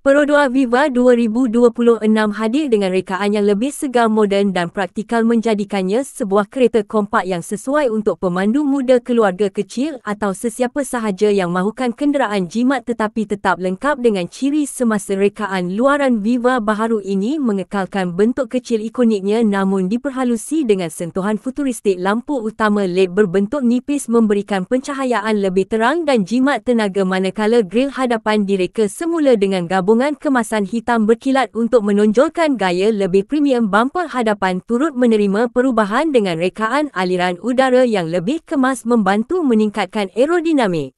Perodua Viva 2026 hadir dengan rekaan yang lebih segar, moden dan praktikal, menjadikannya sebuah kereta kompak yang sesuai untuk pemandu muda, keluarga kecil atau sesiapa sahaja yang mahukan kenderaan jimat tetapi tetap lengkap dengan ciri semasa. Rekaan luaran Viva baharu ini mengekalkan bentuk kecil ikoniknya namun diperhalusi dengan sentuhan futuristik. Lampu utama LED berbentuk nipis memberikan pencahayaan lebih terang dan jimat tenaga, manakala grill hadapan direka semula dengan gabungan kemasan hitam berkilat untuk menonjolkan gaya lebih premium. Bumper hadapan turut menerima perubahan dengan rekaan aliran udara yang lebih kemas membantu meningkatkan aerodinamik.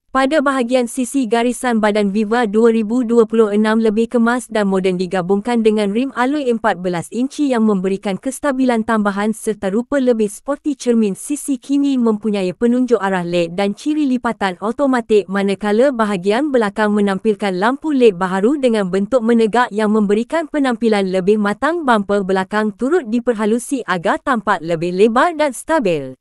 Pada bahagian sisi, garisan badan Viva 2026 lebih kemas dan moden digabungkan dengan rim alloy 14 inci yang memberikan kestabilan tambahan serta rupa lebih sporty. Cermin sisi kini mempunyai penunjuk arah LED dan ciri lipatan automatik, manakala bahagian belakang menampilkan lampu LED baharu dengan bentuk menegak yang memberikan penampilan lebih matang. Bumper belakang turut diperhalusi agar tampak lebih lebar dan stabil.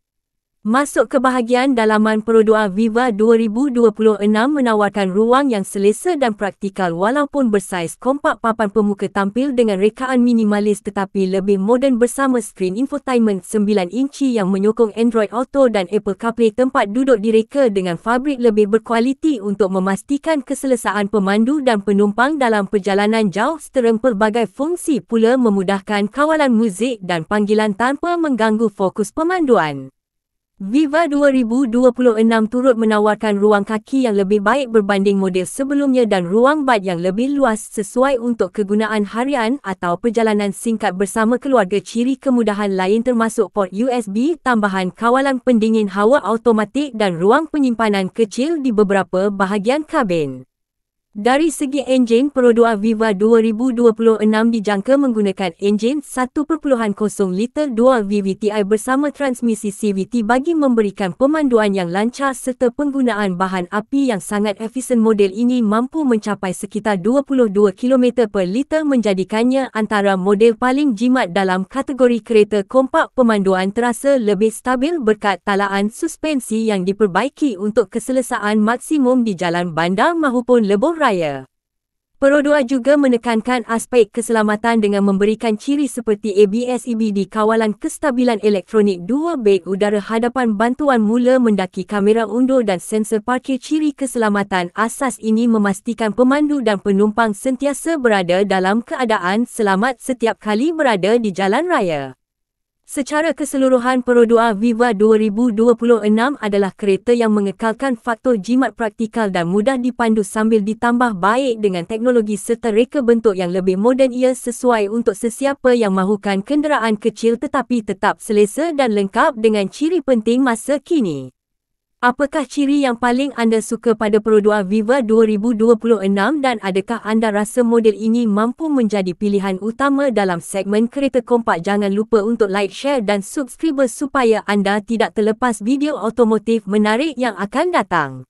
Masuk ke bahagian dalaman, perodua Viva 2026 menawarkan ruang yang selesa dan praktikal walaupun bersaiz kompak. Papan pemuka tampil dengan rekaan minimalis tetapi lebih moden bersama skrin infotainment 9 inci yang menyokong Android Auto dan Apple CarPlay. Tempat duduk direka dengan fabrik lebih berkualiti untuk memastikan keselesaan pemandu dan penumpang dalam perjalanan jauh. Steering pelbagai fungsi pula memudahkan kawalan muzik dan panggilan tanpa mengganggu fokus pemanduan. Viva 2026 turut menawarkan ruang kaki yang lebih baik berbanding model sebelumnya dan ruang bak yang lebih luas sesuai untuk kegunaan harian atau perjalanan singkat bersama keluarga. Ciri kemudahan lain termasuk port USB, tambahan kawalan pendingin hawa automatik dan ruang penyimpanan kecil di beberapa bahagian kabin. Dari segi enjin, perodua Viva 2026 dijangka menggunakan enjin 1.0 liter dual VVTi bersama transmisi CVT bagi memberikan pemanduan yang lancar serta penggunaan bahan api yang sangat efisien. Model ini mampu mencapai sekitar 22 km per liter, menjadikannya antara model paling jimat dalam kategori kereta kompak. Pemanduan terasa lebih stabil berkat talaan suspensi yang diperbaiki untuk keselesaan maksimum di jalan bandar maupun lebuh raya. Perodua juga menekankan aspek keselamatan dengan memberikan ciri seperti ABS, EBD, kawalan kestabilan elektronik, dua beg udara hadapan, bantuan mula mendaki, kamera undur dan sensor parkir. Ciri keselamatan asas ini memastikan pemandu dan penumpang sentiasa berada dalam keadaan selamat setiap kali berada di jalan raya. Secara keseluruhan, perodua Viva 2026 adalah kereta yang mengekalkan faktor jimat, praktikal dan mudah dipandu sambil ditambah baik dengan teknologi serta reka bentuk yang lebih moden. Ia sesuai untuk sesiapa yang mahukan kenderaan kecil tetapi tetap selesa dan lengkap dengan ciri penting masa kini. Apakah ciri yang paling anda suka pada perodua Viva 2026 dan adakah anda rasa model ini mampu menjadi pilihan utama dalam segmen kereta kompak? Jangan lupa untuk like, share dan subscribe supaya anda tidak terlepas video otomotif menarik yang akan datang.